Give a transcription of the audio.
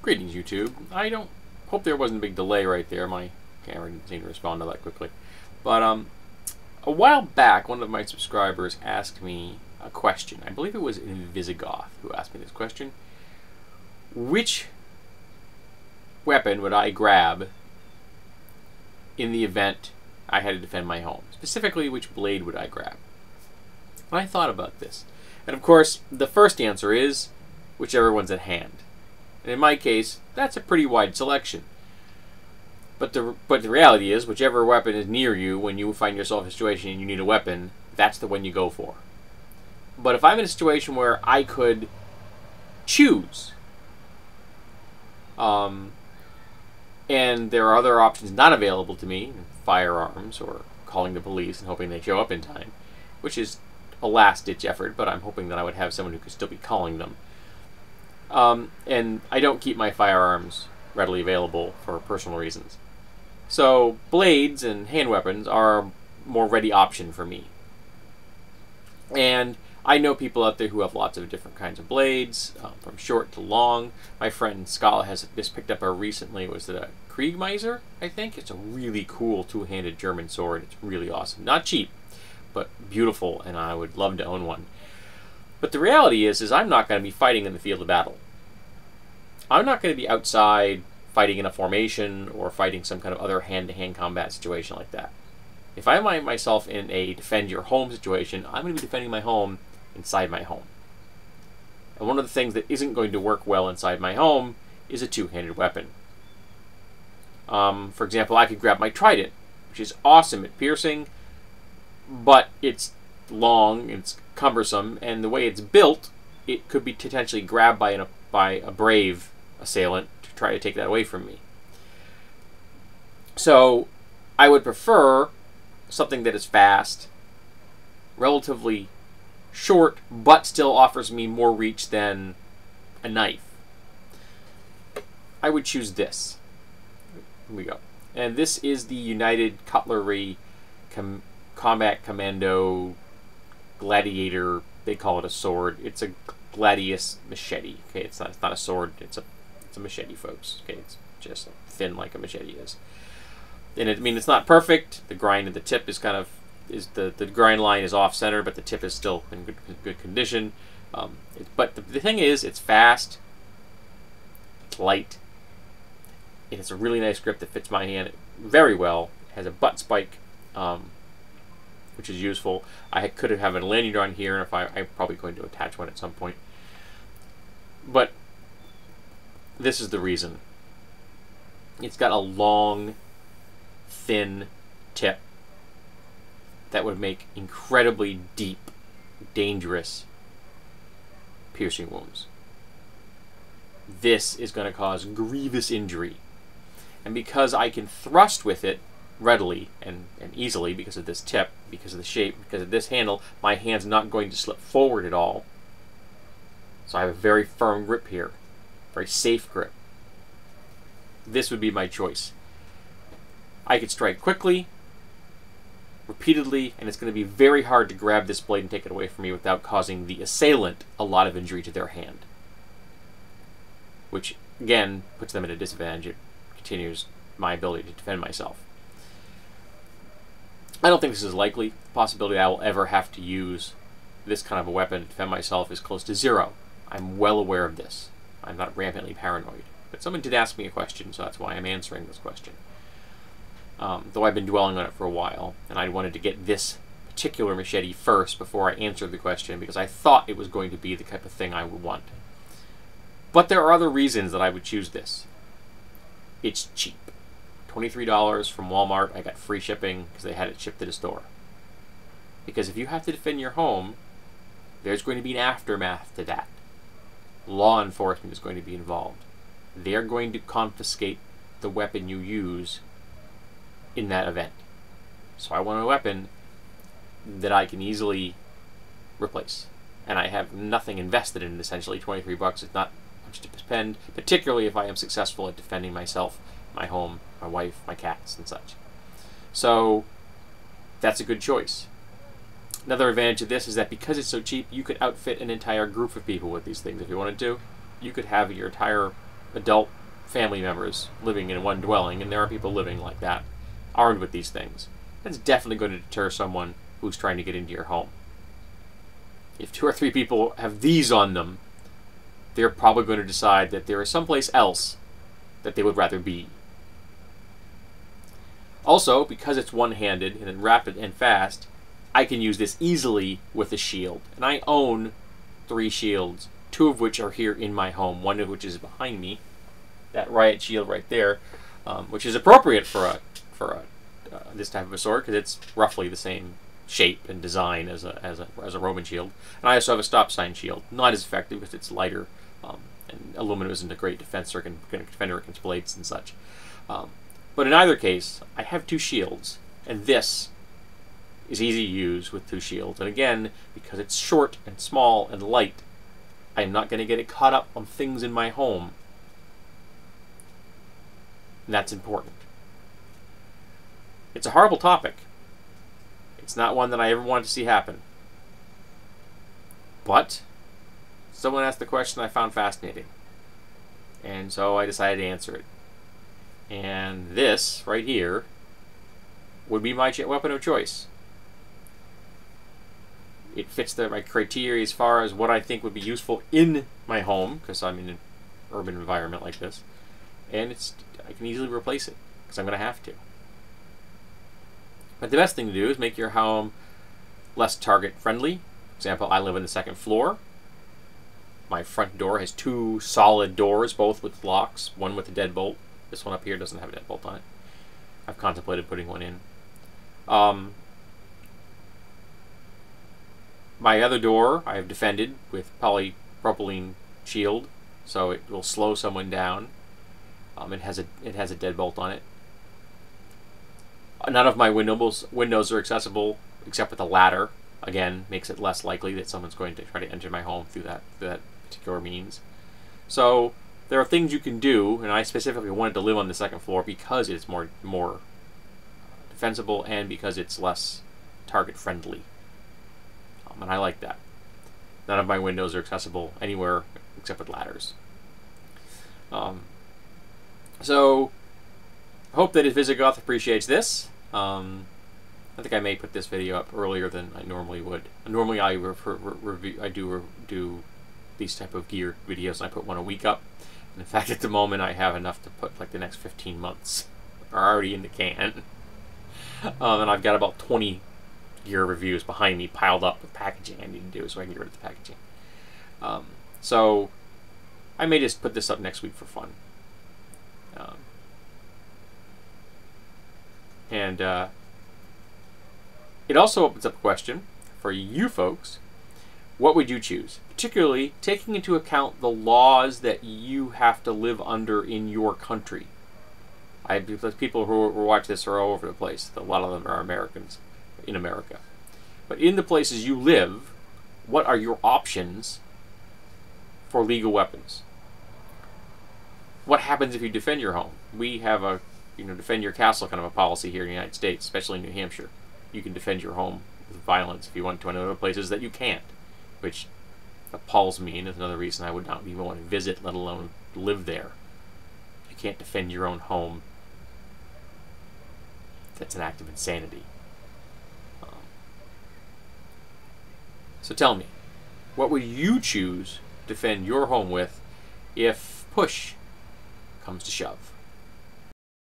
Greetings, YouTube. I don't hope there wasn't a big delay right there. My camera didn't seem to respond to that quickly. But a while back, one of my subscribers asked me a question. I believe it was Invisigoth who asked me this question. Which weapon would I grab in the event I had to defend my home? Specifically, which blade would I grab? And I thought about this. And of course, the first answer is whichever one's at hand. And in my case, that's a pretty wide selection. But the reality is, whichever weapon is near you when you find yourself in a situation and you need a weapon, that's the one you go for. But if I'm in a situation where I could choose, and there are other options not available to me, firearms or calling the police and hoping they show up in time, which is a last-ditch effort, but I'm hoping that I would have someone who could still be calling them. And I don't keep my firearms readily available for personal reasons. So blades and hand weapons are a more ready option for me. And I know people out there who have lots of different kinds of blades, from short to long. My friend Scala has just picked up recently, was it a Kriegmeiser, I think? It's a really cool two-handed German sword. It's really awesome. Not cheap, but beautiful, and I would love to own one. But the reality is I'm not going to be fighting in the field of battle. I'm not going to be outside fighting in a formation or fighting some kind of other hand-to-hand combat situation like that. If I find myself in a defend your home situation, I'm going to be defending my home inside my home. And one of the things that isn't going to work well inside my home is a two-handed weapon. For example, I could grab my trident, which is awesome at piercing, but it's long, it's cumbersome, and the way it's built, it could be potentially grabbed by a brave assailant to try to take that away from me. So I would prefer something that is fast, relatively short, but still offers me more reach than a knife. I would choose this. Here we go. And this is the United Cutlery Combat Commando Gladiator. They call it a sword. It's a gladius machete. Okay, it's not a sword. It's a machete, folks. Okay, it's just thin like a machete is. And it's not perfect. The grind of the tip is kind of the grind line is off center, but the tip is still in good condition. But the thing is, it's fast. It's light. It has a really nice grip that fits my hand very well. It has a butt spike, which is useful. I could have a lanyard on here, and I'm probably going to attach one at some point. But this is the reason. It's got a long, thin tip that would make incredibly deep, dangerous piercing wounds. This is going to cause grievous injury. And because I can thrust with it readily and easily because of this tip, because of the shape, because of this handle, my hand's not going to slip forward at all. So I have a very firm grip here, very safe grip. This would be my choice. I could strike quickly, repeatedly, and it's going to be very hard to grab this blade and take it away from me without causing the assailant a lot of injury to their hand. Which, again, puts them at a disadvantage. It continues my ability to defend myself. I don't think this is likely. The possibility I will ever have to use this kind of a weapon to defend myself is close to zero. I'm well aware of this. I'm not rampantly paranoid. But someone did ask me a question, so that's why I'm answering this question. Though I've been dwelling on it for a while, and I wanted to get this particular machete first before I answered the question, because I thought it was going to be the type of thing I would want. But there are other reasons that I would choose this. It's cheap. $23 from Walmart. I got free shipping because they had it shipped to the store. Because if you have to defend your home, there's going to be an aftermath to that. Law enforcement is going to be involved. They're going to confiscate the weapon you use in that event. So I want a weapon that I can easily replace. And I have nothing invested in it, essentially. 23 bucks is not much to spend, particularly if I am successful at defending myself, my home, my wife, my cats, and such. So that's a good choice. Another advantage of this is that because it's so cheap, you could outfit an entire group of people with these things if you wanted to. You could have your entire adult family members living in one dwelling, and there are people living like that, armed with these things, that's definitely going to deter someone who's trying to get into your home. If 2 or 3 people have these on them, they're probably going to decide that there is someplace else that they would rather be. Also, because it's one-handed and rapid and fast, I can use this easily with a shield. And I own 3 shields, 2 of which are here in my home, 1 of which is behind me, that riot shield right there, which is appropriate for this type of a sword because it's roughly the same shape and design as a Roman shield. And I also have a stop sign shield, not as effective because it's lighter, and aluminum isn't a great defender against blades and such. But in either case, I have 2 shields, and this is easy to use with 2 shields. And again, because it's short and small and light, I'm not going to get it caught up on things in my home. And that's important. It's a horrible topic. It's not one that I ever wanted to see happen. But someone asked the question I found fascinating. And so I decided to answer it. And this, right here, would be my weapon of choice. It fits my criteria as far as what I think would be useful in my home, because I'm in an urban environment like this. And I can easily replace it, because I'm going to have to. But the best thing to do is make your home less target friendly. For example, I live on the 2nd floor. My front door has 2 solid doors, both with locks, one with a deadbolt. This one up here doesn't have a deadbolt on it. I've contemplated putting one in. My other door I have defended with polypropylene shield, so it will slow someone down. It has a deadbolt on it. None of my windows are accessible except with a ladder. Again, makes it less likely that someone's going to try to enter my home through that particular means. So there are things you can do, and I specifically wanted to live on the 2nd floor because it's more defensible and because it's less target friendly. And I like that. None of my windows are accessible anywhere except with ladders. So I hope that Visigoth appreciates this. I think I may put this video up earlier than I normally would. Normally I do these type of gear videos, and I put one a week up. And in fact, at the moment, I have enough to put like the next 15 months are already in the can. And I've got about 20 gear reviews behind me piled up with packaging I need to do so I can get rid of the packaging. So I may just put this up next week for fun. It also opens up a question for you folks. What would you choose? Particularly taking into account the laws that you have to live under in your country. Because people who watch this are all over the place. A lot of them are Americans in America. But in the places you live, what are your options for legal weapons? What happens if you defend your home? We have a defend your castle kind of a policy here in the United States, especially in New Hampshire. You can defend your home with violence if you want to, in other places that you can't, which appalls me, and is another reason I would not even want to visit, let alone live there. You can't defend your own home. That's an act of insanity. So tell me, what would you choose to defend your home with if push comes to shove?